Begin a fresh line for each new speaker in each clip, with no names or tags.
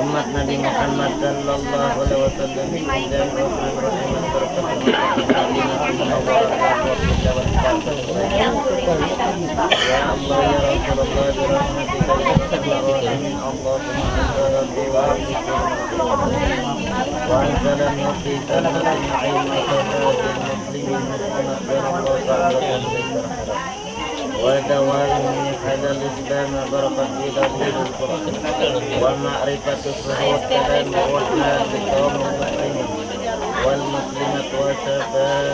umat Nabi Muhammad sallallahu alaihi wasallam. Bismillahirrahmanirrahim. Ya Allah ya Rasulullah birahmatika ya arhamar rahimin. Allahumma anta rabbi wa rabbuka wa anta lam yuqita lana ni'mata muslimin ودوام على الإسلام بركة في دليل القرآن ومعرفة الصحوة كلام الرحمن لقوم المسلمين والمسلمة وشفاءة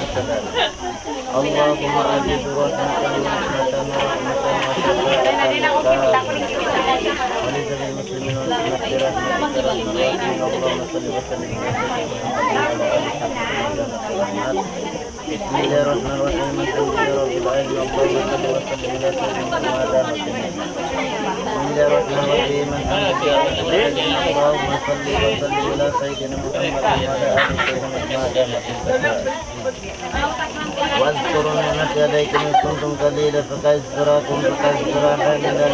السلام. اللهم أجد رحمة وشفاءة وليس للمسلمين والمسلمات برحمتك اللهم صل وسلم بسم الله الرحمن الرحيم. الحمد لله رب العالمين. اللهم صل وسلم على سيدنا محمد. بسم الله الرحمن الرحيم. الحمد لله رب العالمين. اللهم صل وسلم على سيدنا محمد وعلى آل سيدنا محمد. واذكروا نعمتي عليكم إذ كنتم قليلا فكثركم فكثر حالنا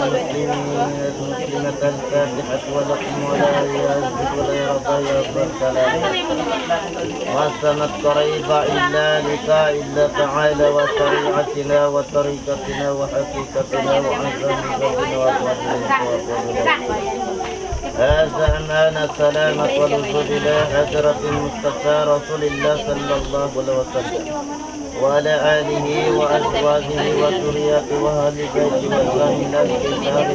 المسلمة الفاتحة ولكم ولا يزد ولا يرضى يا رب العالمين. وسمت قريبا إلا لقاء الله تعالى وشريعتنا وطريقتنا وحقيقتنا وعزمنا وأقوالنا. هذا أمان السلامة والوصول إلى حضرة المصطفى رسول الله صلى الله عليه وسلم وعلى آله وأزواجه وذريته وأهل بيته وإمام الكتاب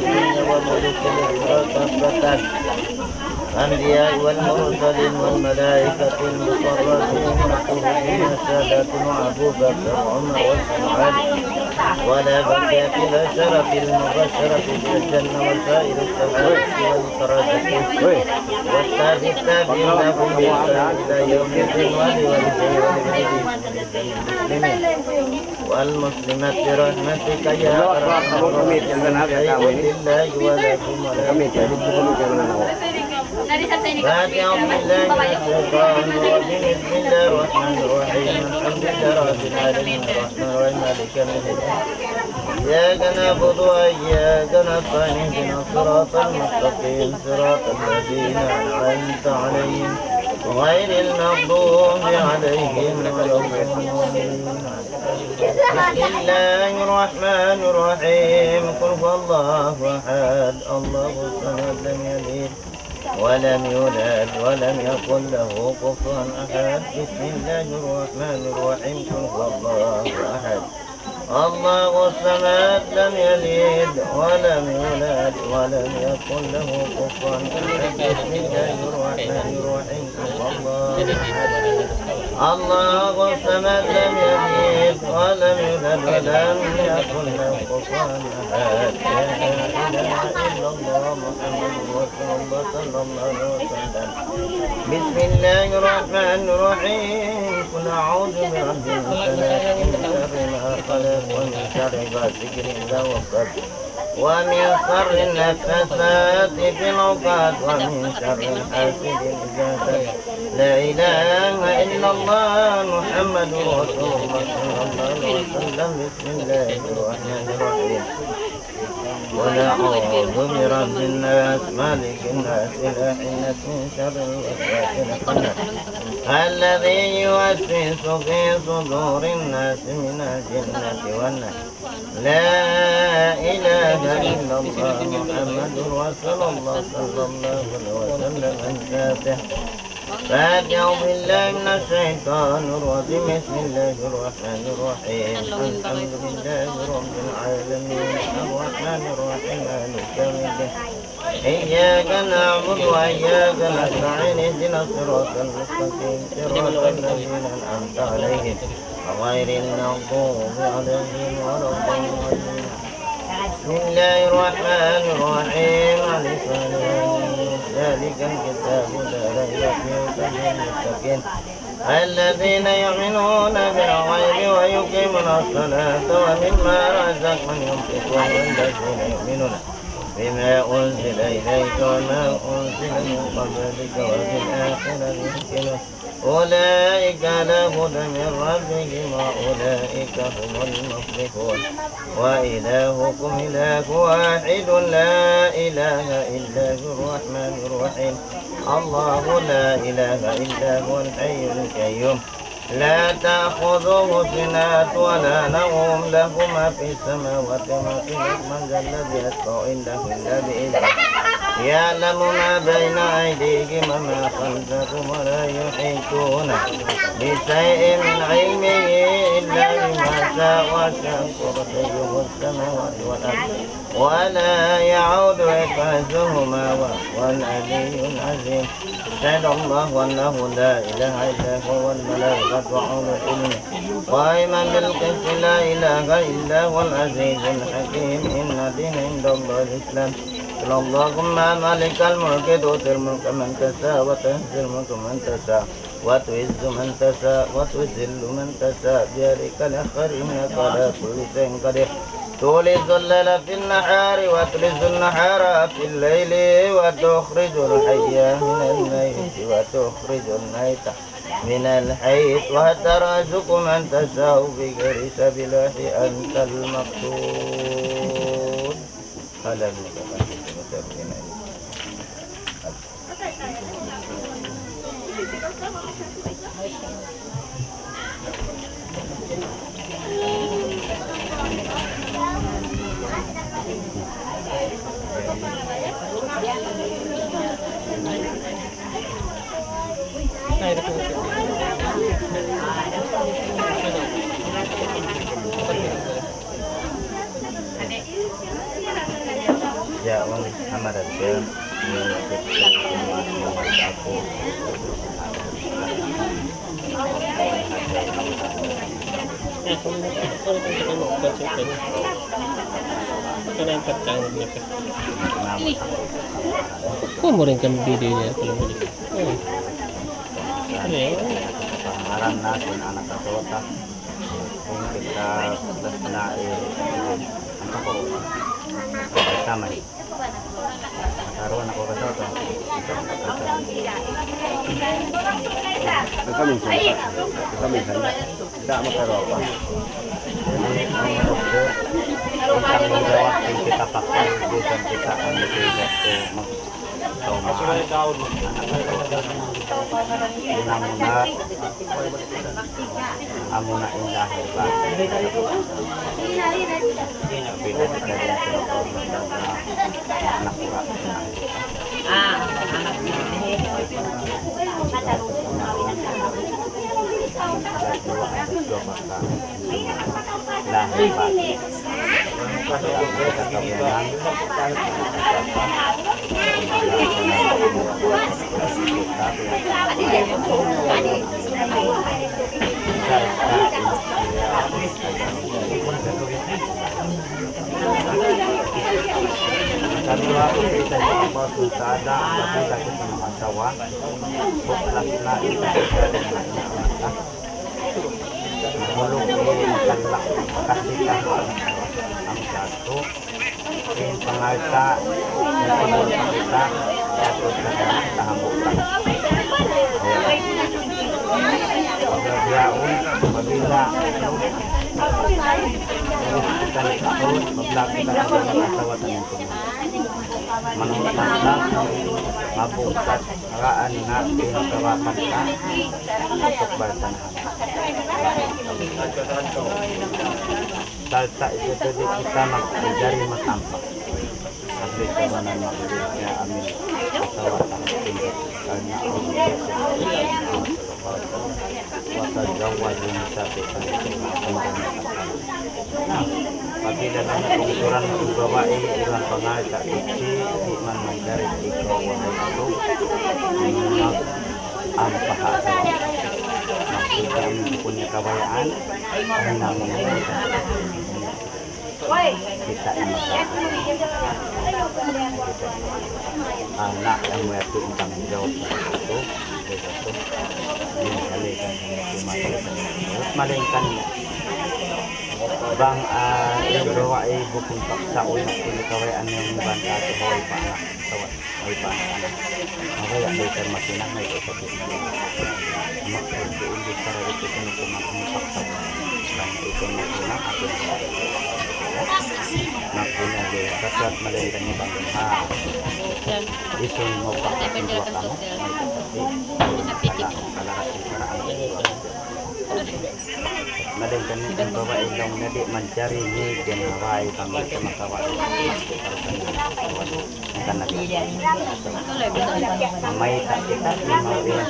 وملوك الإسراء الأنبياء والمرسلين والملائكة المقربين والصالحين السادات وأبو بكر وعمر وعثمان ولا بقية الأشرف المبشرة بالجنة وسائر السماوات والكرامة والتابعين لهم بإحسان إلى يوم الدين والمسلمات برحمتك يا أرحم الراحمين. لله ولكم فاتحة بالله من الشيطان الرجيم. بسم الله الرحمن الرحيم. الحمد لله رب العالمين الرحمن الرحيم مالك يوم الدين. إياك نعبد وإياك نستعين اهدنا الصراط المستقيم صراط الذين أنعمت عليهم غير المغضوب عليهم ولا الضالين. بسم الله الرحمن الرحيم. قل هو الله أحد الله الصمد لم يلد ولم يولد ولم يكن له كفوا أحد. بسم الله الرحمن الرحيم. قل هو الله أحد الله الصمد لم يلد ولم يولد ولم يكن له كفوا أحد. بسم الله الرحمن الرحيم. قل هو الله أحد الله الصمد لم يلد ولم يولد ولم يكن له كفوا أحد. لا إله إلا الله محمد رسول الله صلى الله عليه وسلم. بسم الله الرحمن الرحيم. قل أعوذ برب الفلق من شر ما خلق ومن شر غاسق إذا وقب ومن شر النفاثات في العقد ومن شر حاسد إذا حسد. لا إله إلا الله محمد رسول الله صلى الله عليه وسلم. بسم الله الرحمن الرحيم. ونعوذ برب الناس مالك الناس إله الناس من شر الوسواس الخناس الذي يوسوس في صدور الناس من الجنة والناس. لا إله إلا الله محمد رسول الله صلى الله عليه وسلم. الفاتحة. فاتحة بالله من الشيطان الرجيم. بسم الله الرحمن الرحيم. الحمد لله رب العالمين الرحمن الرحيم مالك يوم الدين. إياك نعبد وإياك نستعين اهدنا الصراط المستقيم صراط الذين أنعمت عليهم غير المغضوب عليهم ولا الضالين. بسم الله الرحمن الرحيم. ألف لام ذلك الكتاب لا ريب فيه هدى للمتقين الذين يؤمنون بالغيب ويقيمون الصلاة ومما رزقهم ينفقون والذين يؤمنون بما أنزل إليك وما أنزل من قبلك وبالآخرة يوقنون أولئك على هدى من ربهم وأولئك هم المفلحون وإلهكم إله واحد لا إله إلا هو الرحمن الرحيم الله لا إله إلا هو الحي القيوم لا تأخذه سنة ولا نوم له ما في السماوات وما في الأرض من ذا الذي يشفع عنده إلا بإذنه يعلم ما بين أيديهم وما خلفهم ولا يحيطون بشيء من علمه إلا بما شاء وسع كرسيه السماوات والأرض ولا يعود حفظهما وهو العلي العظيم شهد الله أنه لا إله إلا هو والملائكة وأولو العلم قائما بالقسط لا إله إلا هو العزيز الحكيم إن الدين عند الله الإسلام اللهم مالك الملك تؤتي الملك من تشاء وتنزل الملك من تشاء وتعز من تشاء وتذل من تشاء بيدك الخير إنك على كل شيء قدير تولج الليل في النهار وتولج النهار في الليل وتخرج الحي من الميت وتخرج الميت من الحي وترزق من تشاء بغير سبيل أنت المقصود Ya, Muhammad Abdul aku
kok mau rekam videonya kalau begitu?
Pangaran natin anak katota kung kita nair anak ko kasama karon ako katota kami tidak makaro pa ang magawat kita pakai bukan kita ang tidak Amuna amuna indah hebat. Bila kita anak lah hebat. Karena aku kita mau susada, kita kita masawa, bukan lagi mulung ini kalak kasih tahan ang satu in pangalta yang kita satu tahan bukan paglabiaon mabila kita likahon mablak kita sa asawatan ng manungkat lang mabungkat raan nga pinakawakan ka untuk baltanahan salsa itu tadi kita mencari matampak sampai kemanan maksudnya amin asawatan karena wasa jawa din sampai apabila kami pengusuran bawa'i ilang pangalta iti di man mencari ikaw wahai aku ang pahasa maksud kami punya kabayaan ang namun kita ini anak yang memiliki tanggung jawab itu dikalikan sama malingkan
bang yung gawa ay bukong paksa o na pinikawayan yung banta at huwag pa anak tawad huwag pa anak mawaya later masinang na ito sa piso makroon ko hindi para ito kung kumakang paksa bang ito masinang at yung magpunagi kasat malayang ni bang isun mo pakatong dua kamu may kapatid kalarasin karaan madang kami ang babae lang na di mencari ni genawai kami sa makawal mamay tak kita lima dia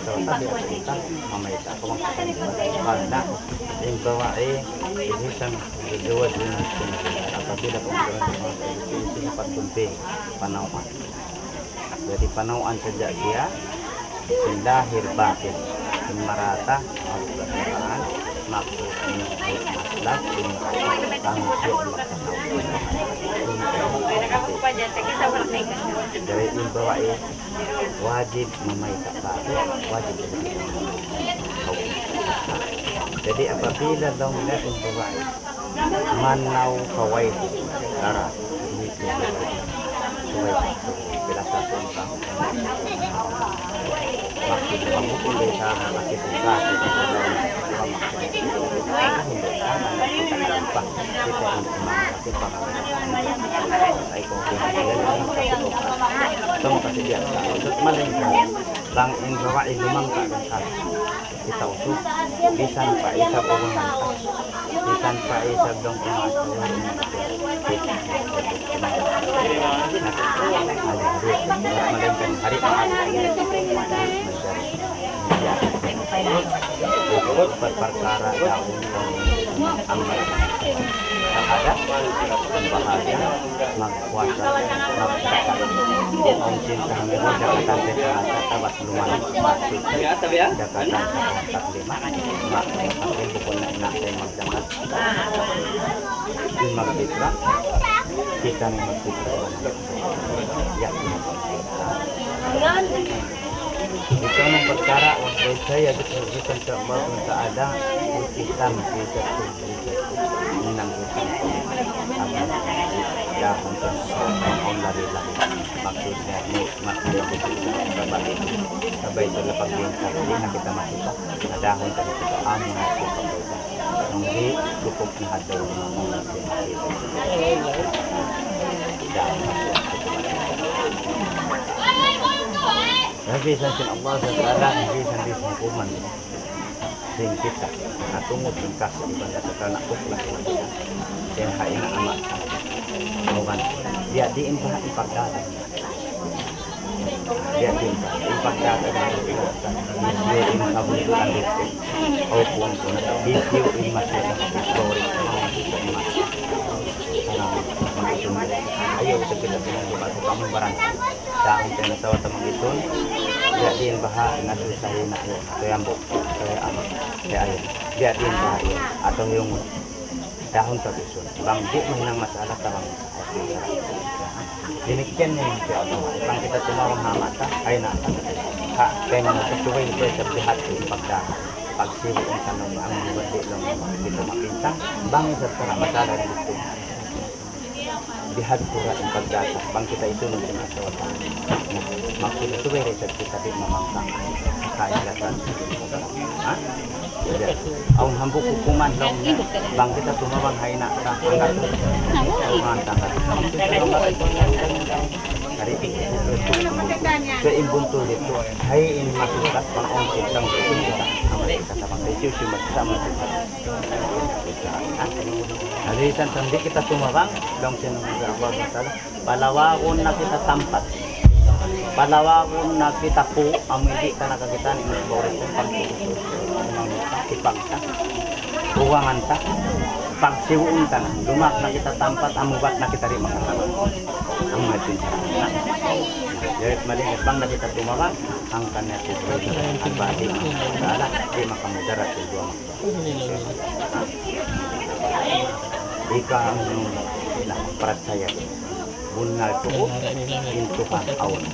atau tadi kita mamay tak ko magkakanda yung babae isang dua din apabila kemudian sinapat kunti panauan jadi panauan sejak dia lahir batin merata al-Quran maksud masalah dari imbawai wajib memainkan batin wajib jadi apabila dong melihat imbawai manau kawai darah ini kawai bila satu orang maksud kamu pun bisa masih buka kita untuk malingkan bang inggawa ilumang kaagad kita usuk bisan pa isa buwangan bisan pa isa dong kumasawa malingkan hari ikut berperkara daun amal ada bahagia magkuasa magkata ang cinta ng Jakarta sa tabat lumalang masuk Jakarta sa lima makakapin bukod na inakay magdamat yung magdikra kita ng magdikra yakin ito ng perkara untuk saya disebutkan keamanan keadaan hitam kita menang ya untuk orang lari-lari maksudnya nikmat yang kita dapat sampai itu lepas bintang ini kita masuk ada untuk kita aman nanti cukup ada Nabisan sin Allah Ta'ala nabisan di hukuman sing kita natungod yung kaso ibadah sa kanak uklas yang hain na amat kawan dia diin pa ipagdata dia diin pa ipagdata dia in kabuntuan dito o kung video in masyadong story ayaw sa Pilipinas diba sa kamong barang dahil tayo nasawa sa mga isun dia din baha nasusahin na tuyambok kaya ayun dia din baha yun atong yung dahon sa isun bang di mo nang masalah sa mga dinikyan niya yung siya bang kita tumawang hamata ay na ha kaya mga kasuway ito sa bihat ko pagdaka pagsiwo ang tanong ang mga di lang dito mapinsang bang isa sa masalah dito dihat pura ang pagdata bang kita isunod ng asawatan maksud itu resep kita di mamangkang kailatan ha jadi ang hambuk hukuman dong bang kita tumawang hay na sa hanggang mantangkat hari sa imbuntul dito hay in masukat pang on kitang kita amali kita pang review si magsama kita halisan sandi kita tumawang dong sinong Allah Ta'ala palawakon na kita tampat palawakon na kita po ang hindi ka nakakitaan ng boris ng pagtututo ipagta uwangan ta pagsiwun ta na lumak na kita tampat amubat na kita rin makasama ang mga tinsa jadi malinis bang na kita tumawang ang kanya ang bati ang di makamudarat yung dua ika ang percaya bunal tubuh intuhan awan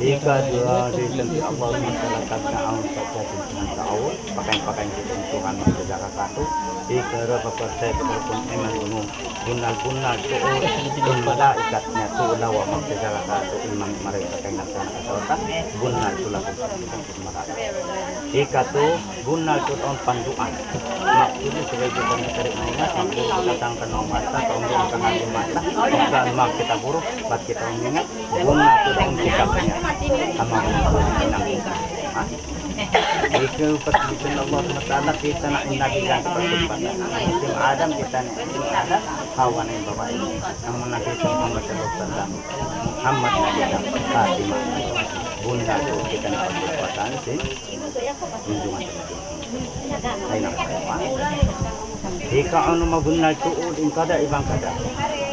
Ika-dua reason di Allah masyarakat kaum saja dengan tahu pakai kita Tuhan menjaga katu. Ika-dua pepercaya keberpun iman umum bunal tuh malaikatnya tuh lawa menjaga katu iman mereka pakai nasana kasauta bunal tuh laku malaikat. Ika tuh bunal tuh on panduan. Maksudnya sebagai kita mencari mainat, maksudnya kita datangkan mata, kaum dengan mata, bukan mak kita buruk, buat kita mengingat bunal tuh on sikapnya. Sama menang. Ikaw pasbisan Allah SWT kita na inagigan pagpagpagpag. Musim Adam kita na Adam, hawa na yung babae. Ang mga nakita Muhammad SAW, Muhammad na kita, Fatima. Bunda ko kita na pagpagpagpag. Junjungan talaga. Ay nakatawa. Ika ano mabunal tuod, in kada ibang kada.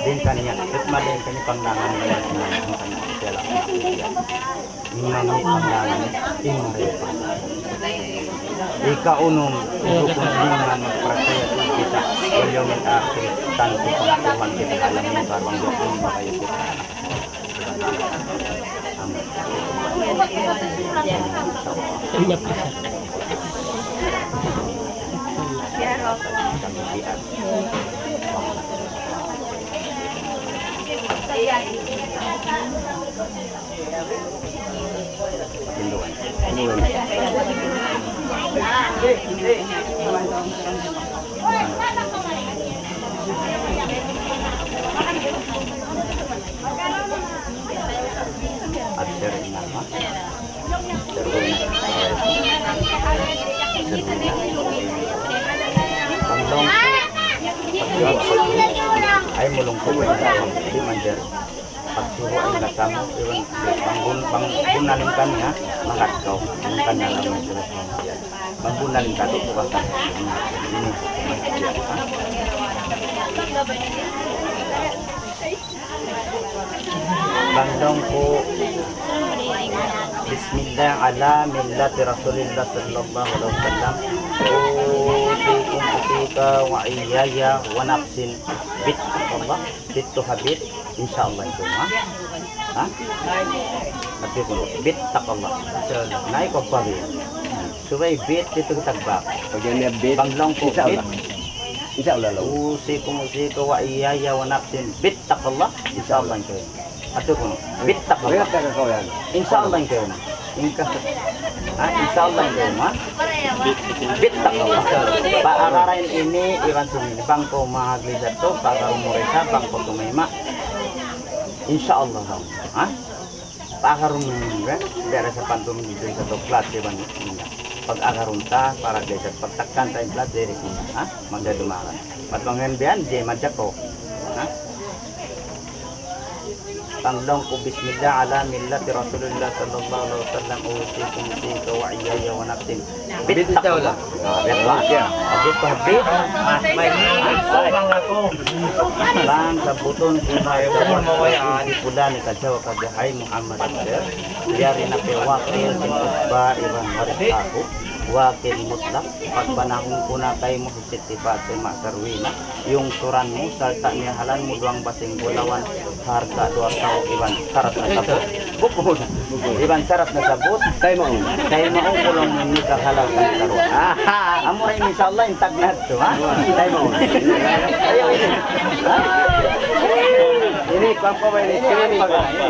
Din kanya, at malin kanya panglangan ng kanya sila. Imamit panglangan, imamit. Ika unong dukong lima magprasaya kita. Walyong akhir, tanto pangatuhan kita alam mo karang dukong makayo kita. Ay mulong po ay tawang di manjar pagsuho ay nasamo iwan pangbunaling kanya mangatkaw ang kanya lang may sulat pangbunaling kato po ka ini bandong po Bismillah ala millati Rasulillah sallallahu alaihi wasallam. Usikum usika wa iyaya wa nafsin bit Allah bit to habit insyaallah itu ha tapi ko bit takallah nai ko pabi subay bit itu tagbak pagyan bit banglong ko bit insyaallah usikum usika wa iyaya wa nafsin bit takallah insyaallah itu atau kuno bit takallah insyaallah itu insyaallah itu mah bit takallah paararan ini iran sini bangko mahaglidat to para umuresa bangko tumema insyaallah ha paakarum nga dere sa pantum dito sa doklat di ban pag akarunta para desa pagtakkan tayo plat dere ha magdadumaran patbangan biyan di madako ha Panglong ko bismillah ala millati Rasulullah sallallahu alaihi wasallam usikum usika wa iyaya wa nafsin bit taqwa abit pabit may bang ako bang sabuton kumay di pula ni kadyaw kadyahay Muhammad yari na pewakil ba ibang waris ako wakil mutlak pagpanahon ko na tayo mo sisitipat sa masarwina yung turan mo salta niya halan mo duwang basing bulawan harga 2 tao iban sarap na sabot bukod iban sarap na sabot tayo mo kulong ni kahalal kan karo amo ay insyaallah intag na to ha tayo mo ayo ini pampaway ni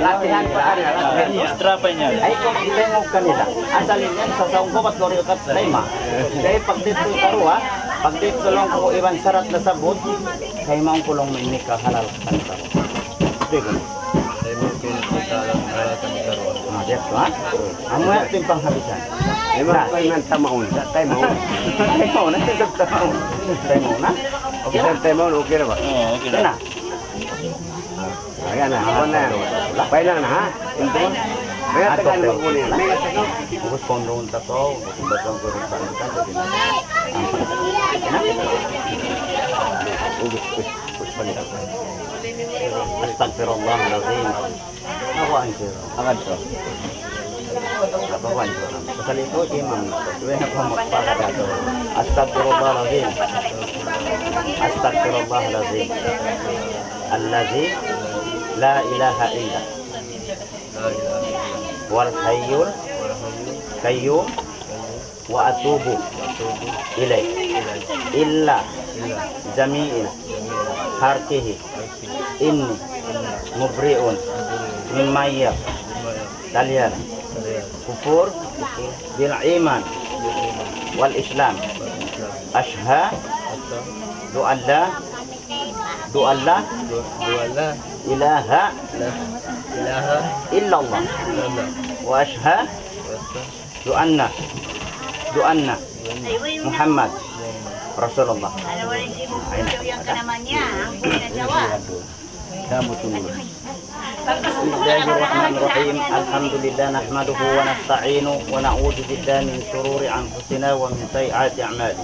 latihan pa extra pa niya ay kung itengog kanila asalin yan sa saung ko pat lori kat lima kay pag dito karo ha pag dito lang ko iban sarap na sabot kay maong kulong ni kahalal kan karo dito tayo mo kita lang kan karo dito ha amo ya timpang habisan ay mga kainan tamaon tayo mo na tayo mo okay na ba okay na ayan na, ako na. Lakpay lang na ha. Ito. May atakan mo po niya. May atakan. Bukos pong noon tato. Bukos ba itong gurong saan ka? Bukos pa nito. Astagfirullah al-azim. Ako ang siro. Agad to. Kapawan ko. Pasali ko, imam. Tuwi na po magpakadato. Astagfirullah al-azim. Astagfirullah al-azim. Allazi la ilaha illa wal hayyul qayyum wa atubu ilaih illa jami'il harkihi inni mubri'un mimma kalian kufur bil iman wal islam ashhadu an la ilaha illallah wa ashhadu anna Muhammad Rasulullah. Bismillahirrahmanirrahim. Alhamdulillah nahmaduhu wa nasta'inu wa na'udzu billahi min shururi anfusina wa min sayyiati a'malina.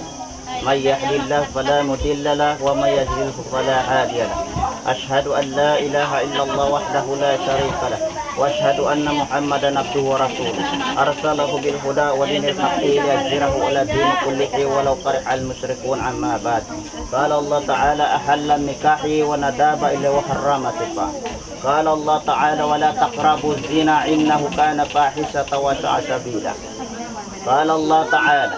May yahdihillahu fala mudilla lahu wa may yudlilhu fala hadiya lahu. Ashhadu an la ilaha illallah wahdahu la syarika lahu wa ashhadu anna Muhammadan abduhu wa rasuluh. Arsalahu bil huda wa dinil haqqi liyuzhirahu 'ala dini kullihi walau karihal musyrikun amma ba'd. Qala Allah ta'ala ahalla nikahi wa nadaba ila wa harrama tifa. Qala Allah ta'ala wa la taqrabu zina innahu kana fahishatan wa sa'a sabila. Qala Allah ta'ala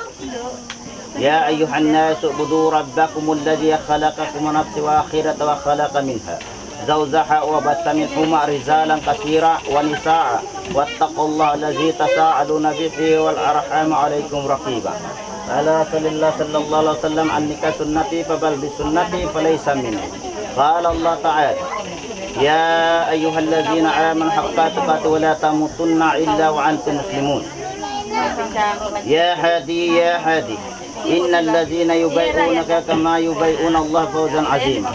يا أيها الناس اعبدوا ربكم الذي خلقكم من نفس واحدة وخلق منها زوجها وبث منهما رجالا كثيرا ونساء واتقوا الله الذي تساءلون به والأرحام عليكم رقيبا. ألا صلى الله عليه وسلم النكاح سنتي فبل بسنتي فليس مني. قال الله تعالى يا أيها الذين آمنوا حق تقاته ولا تموتن إلا وأنتم مسلمون. يا هادي إن الذين يبايعونك كما يبايعون الله فوزا عظيما.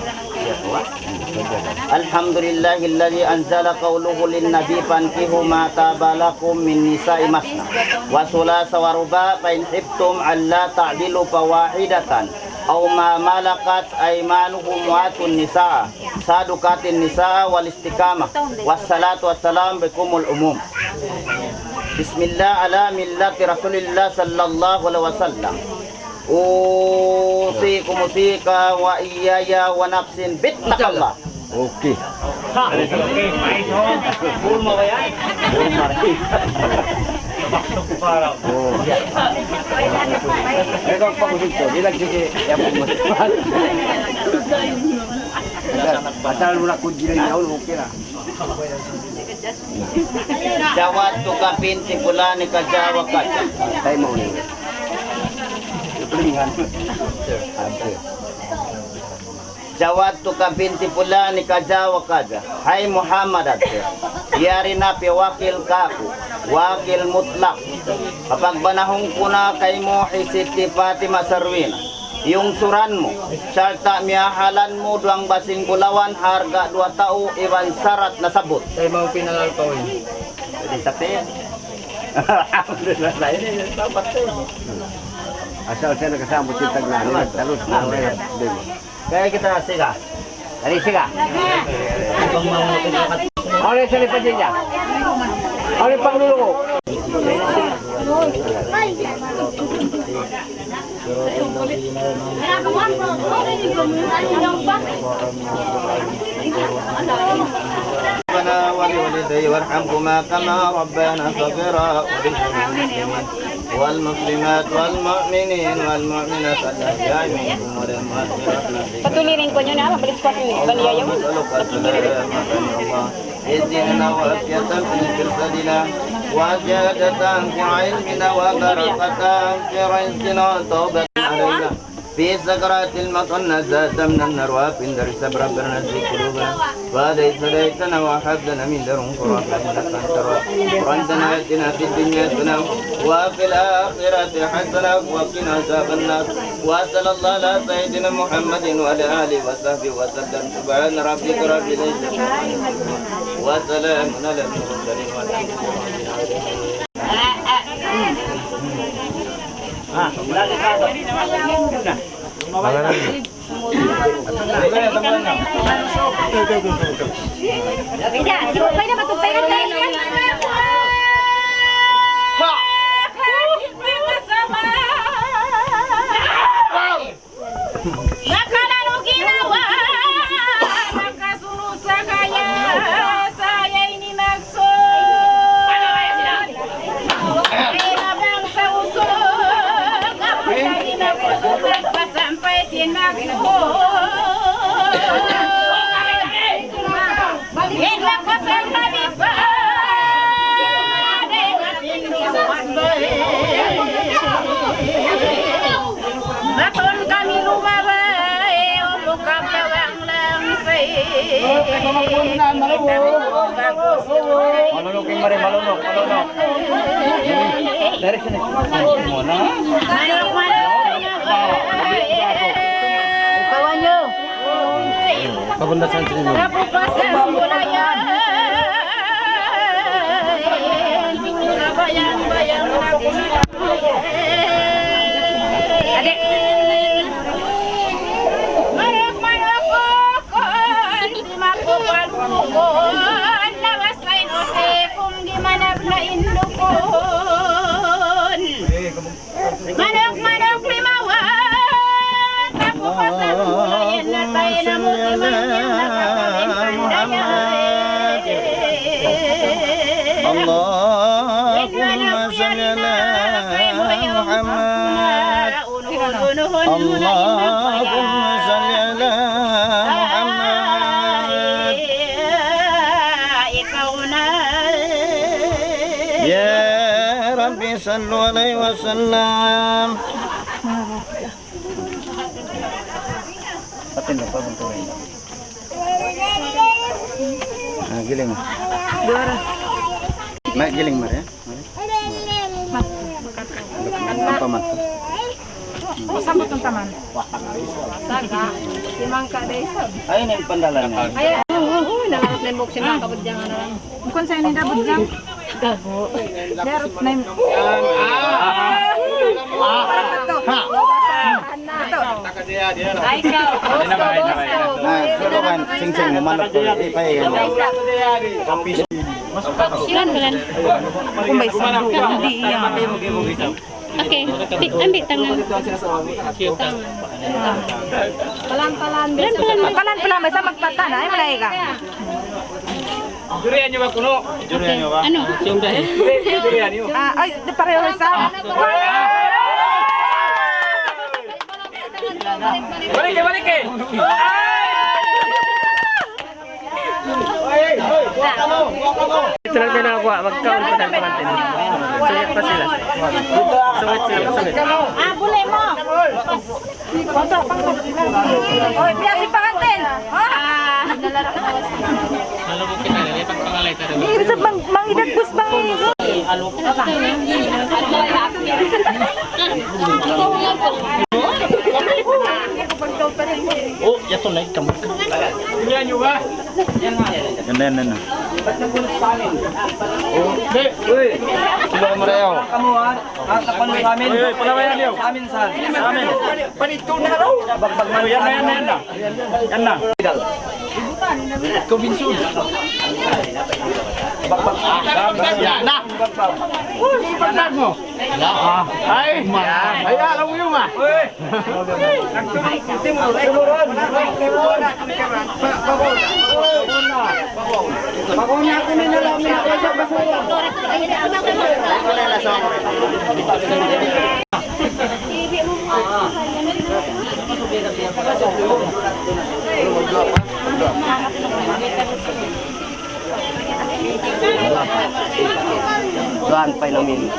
الحمد لله الذي أنزل قوله للنبي فانكحوا ما طاب لكم من نساء مثنى وثلاث ورباع فإن خفتم ألا تعدلوا فواحدة أو ما ملكت أيمانكم وآتوا النساء صدقات النساء والاستقامة والصلاة والسلام بكم العموم. بسم الله على ملة رسول الله صلى الله عليه وسلم. Usikum usika wa iyaya wa nafsin bittaqallah.
Oke.
Bulma ba yan? Bulma rin.
Ikaw pa ko dito, dilag sige ya po mo. Pasal mo na kun dili yaw okay na.
Jawat tu ka binti fulani ka jawa ka.
Tay mo ni. Pelingan.
Jawat tu ka binti fulani ka jawa ka. Hai Muhammad yari na pi wakil kaku. Wakil mutlak. Kapag banahong kuna kay mo Siti Fatima Sarwina. Yung suran mo, serta miahalan mo duang basing kulawan harga 2 tao iwan syarat na sabot.
Tayo mga pinangalpawin.
Jadi satin. Alhamdulillah saya ini sahabat saya.
Asal saya nakasama cintag na terus na demo.
Kaya kita siga.
Dari siga.
Ibang mga pinakat.
Oleh sa lipat niya. Oleh pangluluko.
ربنا ولوالدي وارحمهما كما ربنا صغيرا وللمسلمين والمسلمات والمؤمنين والمؤمنات الأحياء منكم والأموات برحمتك.
Patulirin ko nyo na, mabilis ko ang baliyayaw.
نسألك سلامة الله إذننا وأفية في جسدنا وزيادة في علمنا وبركة في رزقنا وتوبة علينا في سكرات الموت والنزاة من النار وفي الدار صبر ربنا في قلوبنا وليس ليتنا وهب لنا من لدنك رحمة إنك أنت الرحيم ربنا آتنا في الدنيا حسنة وفي الآخرة حسنة وقنا عذاب النار وصلى الله على سيدنا محمد وعلى آله وصحبه وسلم سبحان ربك رب العزة وسلام على المرسلين والحمد لله.
Lagi ka to.
Bida, tupay na matupay na tayo. Nakalalu ginawa, nakasunod sa kaya, saya ini maksud.
Malunuking mare, malunok. Dari sini. Mana?
Kawan nyo.
Kabunda sa sini.
Napupasang bulayan. Bayang-bayang ako na. Adik. Marok-marokokon, di makupal-pukon, lawas lain ose kung gimanap na indukon. Manok-manok limawan, napupasang bulayan na tayo na musimangin na kamarin pandayan.
Allahumma salli ala Muhammad. Allahumma salli ala Muhammad.
Ikaw na.
Ya Rabbi sallu alaihi wasallam.
Patin na pagpuntuin. Giling. Mak giling mare. Apa mat?
Sambot ng taman. Saga. Simangka day sab.
Ay ning pandalan nga.
Ay, nangarap na yung buksin ng kabudyangan na lang. Kung saan nila budyang? Gago. Narap na yung... Ay, ikaw.
Solo kan sing-sing manok ko ipay.
Silan ba lan? Kumbay sa hindi iya. Okay, ambil tangan. Pelan-pelan. Pelan-pelan bisa magpatan ay malay ka.
Durian nyo ba kuno? Durian nyo ba?
Ano?
Yung dahil.
Durian nyo.
Ay, pareho sa.
Balik eh.
Ito lang din ako, magkaon pa sa pantin. Suyat pa sila. Sungit.
Boleh mo. Oy, biar si pangantin.
Kalau mungkin ada yang pagpangalay tadi.
Ini bisa mangidagpus bang ini.
Oh, ya tuh naik kamu.
Durian nyo ba? Yan. Uy, sila ka marayaw. Kamuhan, takpan mo amin. Uy, palawayan niyo. Amin saan? Amin. Panito na raw. Bagbag man. Yan na. Kubinsun. Bagbag. Yan na. Uy, ipagdag mo. Ay, alam mo yung Uy. Bakuna ko na lang sa basura. Doan pa namin.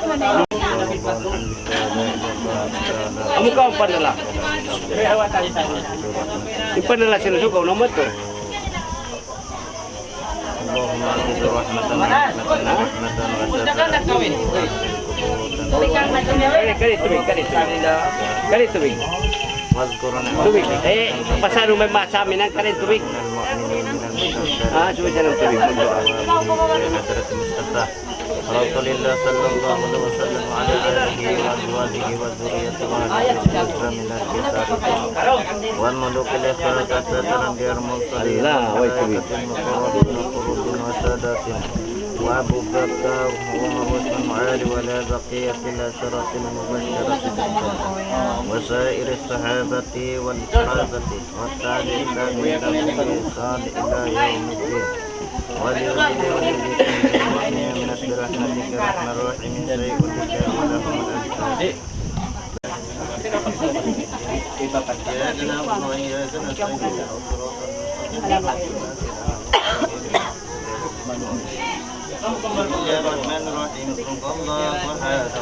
Amo ka pa nila. Ipanala sila sugaw naman to. Kali tubig. Tubig. Pasado may masamin ang kali tubig. Suwi siya ng tubig. Rasulullah sallallahu alaihi wasallam ala alihi wa azwajihi wa dhurriyyatihi wa wal mulukil akhiratan biar mursalin wa sadatin wa Abu Bakar wa Umar wa Ali wa la baqiyat ila syaratil mubashsharatin wa sa'ir as-sahabati wal sahabati wa tabi'in bi ihsan ila yaumiddin من برحمتك رحمة الرحيم من شيء كل شيء ولهم الأجر يا الرحمن الرحيم الله وهذا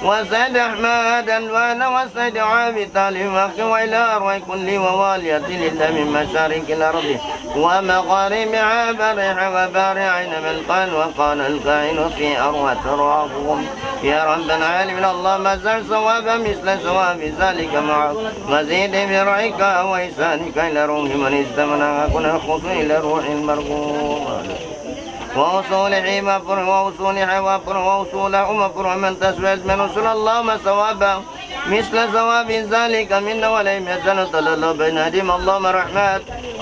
وسيد أحمد ألوان وسيد عابد لمخ وإلى أرواح كل ووالية لله من مشارق الأرض ومغاربها بريح وبارعين من قال وقال الكائن في أروى تراهم يا رب العالمين اللهم زل ثوابا مثل ثواب ذلك معك وزيد برعك وإحسانك إلى روح من استمنع كن خص إلى روح المرغوب ووصوله مفر ووصوله وفر ووصوله مفر من تسويت من رسول اللهم ثوابا مثل ثواب ذلك منا ولم يزل تلل بين هدم اللهم رحمت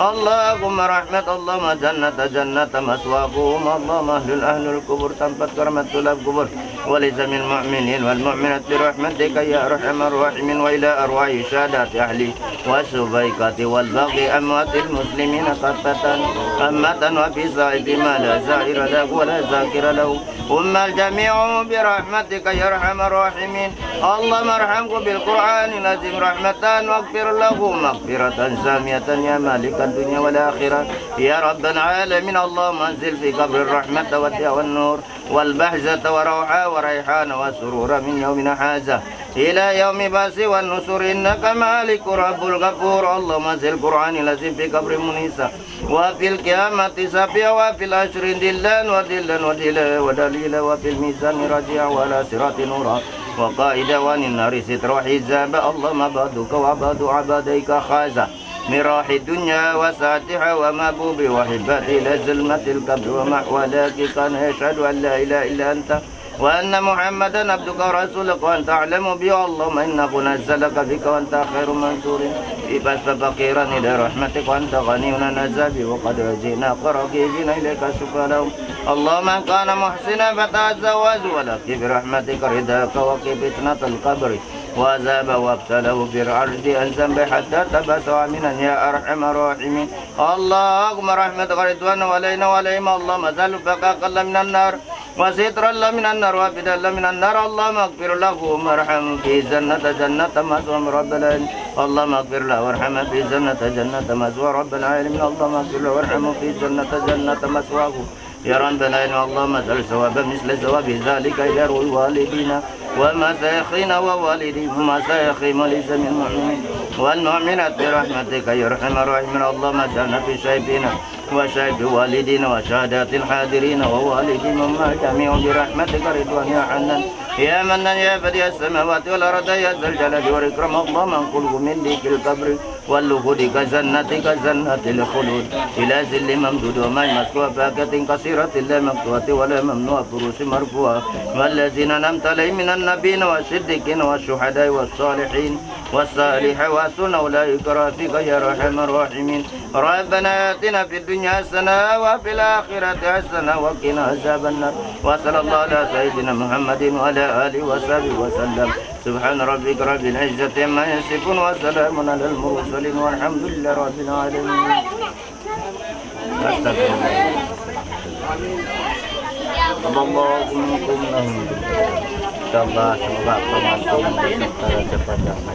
اللهم رحمت اللهم جنة مسواقهم اللهم أهل القبور تنفت كرمت القبور وليس من المؤمنين والمؤمنات برحمتك يا أرحم الراحمين وإلى أرواح سادات أهلي والسبيكات والباقي أموات المسلمين قطة أمة وفي صائب ما لا زائر له ولا ذاكر له الجميع برحمتك يا أرحم الراحمين اللهم ارحمه بالقرآن العظيم رحمة واغفر له مغفرة سامية يا مالك الدنيا والآخرة يا رب العالمين اللهم انزل في قبر الرحمة والنور والبهجة وروحة وريحان وسرور من يومنا هذا إلى يوم باس والنصر إنك مالك رب الغفور اللهم انزل القرآن العظيم في قبر منيسة وفي القيامة سافيا وفي العشر دلا ودليلا وفي الميزان رجيا ولا صراط نورا وقائد وان النار ستر وحزابا اللهم عبادك وعباد عباديك خازا من راح الدنيا وساعتها ومبوب وحبات إلى زلمة القبر ومحولاك كان يشهد أن لا إله إلا أنت وأن محمدا عبدك ورسولك وأنت أعلم به اللهم إنه نزلك بك وأنت خير منصور إباس فقيرا إلى رحمتك وأنت غني عن عذابي وقد جئناك راغبين إليك سبحانه اللهم إن كان محسنا فتزوج ولك برحمتك رداك وقي فتنة القبر وعذاب وابتله بالعرض عن ذنب حتى تبسع منا يا أرحم الراحمين اللهم رحمتك رضوان علينا وعليهم اللهم زل فقاق من النار وستر الله من النار وابد الله من النار اللهم اغفر له وارحمه في جنة مسوى رب العالمين اللهم اغفر له وارحمه في جنة مسوى رب العالمين اللهم اغفر له وارحمه في جنة مسواه يا رب العالمين اللهم اجعل ثوابا مثل ثواب ذلك إلى روح والدينا ومشايخنا ووالدينا ومشايخهم وليس من المؤمنين والمؤمنات برحمتك يا ارحم الراحمين اللهم اجعلنا في شيبنا وشيب والدينا وشهادات الحاضرين ووالدينا وما جميع برحمتك رضوان يا حنان يا منان يا بديع السماوات والأرض يا ذا الجلال والإكرام اللهم انقله من ضيق القبر واللخود كجنة الخلود إلى ظل ممدود وماء مسكوب فاكهة كثيرة لا مقطوعة ولا ممنوع فروش مرفوعة والذين أنعمت عليهم من النبيين والصديقين والشهداء والصالحين والصالحات وحسن أولئك رفيقا يا أرحم الراحمين ربنا آتنا في الدنيا حسنة وفي الآخرة حسنة وقنا عذاب النار وصلى الله على سيدنا محمد وعلى آله وصحبه وسلم سبحان ربك رب العزة عما يصفون وسلام على المرسلين والحمد لله رب العالمين. أستغفر الله. Coba semoga penonton secara cepat damai.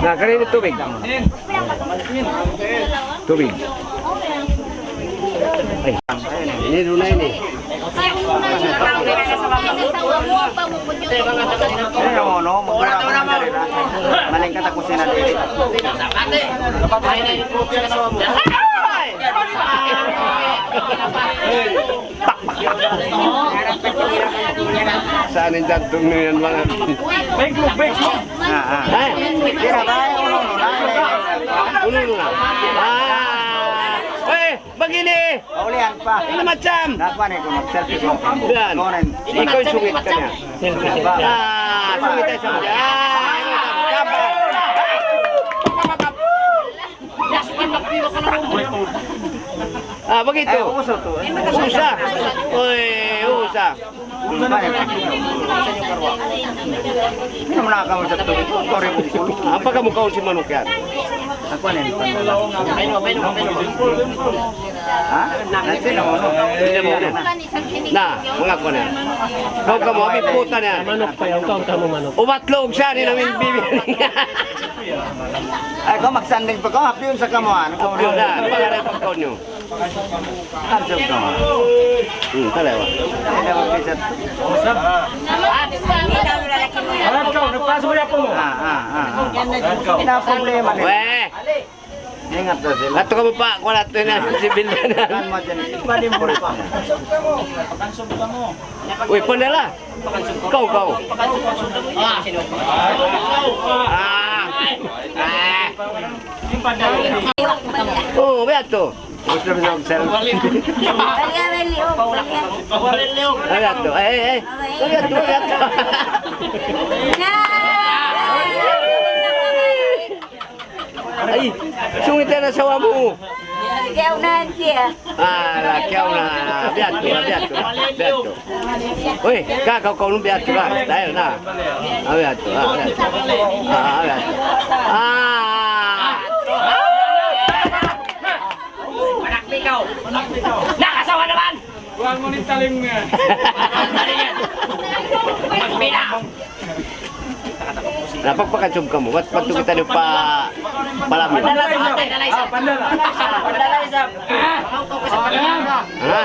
Nah, kali ini tubig. Tubig.
Ini dulu ini.
Malingkat ako sinadili.
Saan yung jantung nyo yan mga?
Kira ba?
Ulo na. Begini.
Ulian pa.
Ini macam.
Nakuha na ko mag-selfie ko.
Dan. Ikaw yung sungit ka niya. Sungit tayo sa mga. Kabar. Begitu. Usah. Usah.
Minum na kamu sa tubig.
Apa kamu kau si manok yan?
Nakuha na yung ha? Nanti na mo.
Nah, mga ko na. Kau kamu abi puta na.
Manok pa yung kau manok.
Umatlog siya ni namin bibili.
Ay, kau magsanding pa ko. Happy yun sa kamuhan.
Yun na, pangalan pa ko nyo.
Kansog ka mo.
Talawa.
Ay, naman pisat.
problema nila.
Weh,
Ingat na sila.
ato ka mo pa, kung ato na si Bildanan.
Kan mo dyan, ibalik mo rin pa.
Uy, pandala. Kau. Oh, beato. Gusto mo sa observe. Beato. Beato. Ay, sungit na sawa mo. Lakyaw na. Beato. Uy, kakaw nung beato ka. Dahil na. Beato.
Nakasawa naman! Huwag mo nitalim mo yan.
Napagpakansog ka mo. Ba't pagtukita niyo pa palamin?
Pandala.
Ha?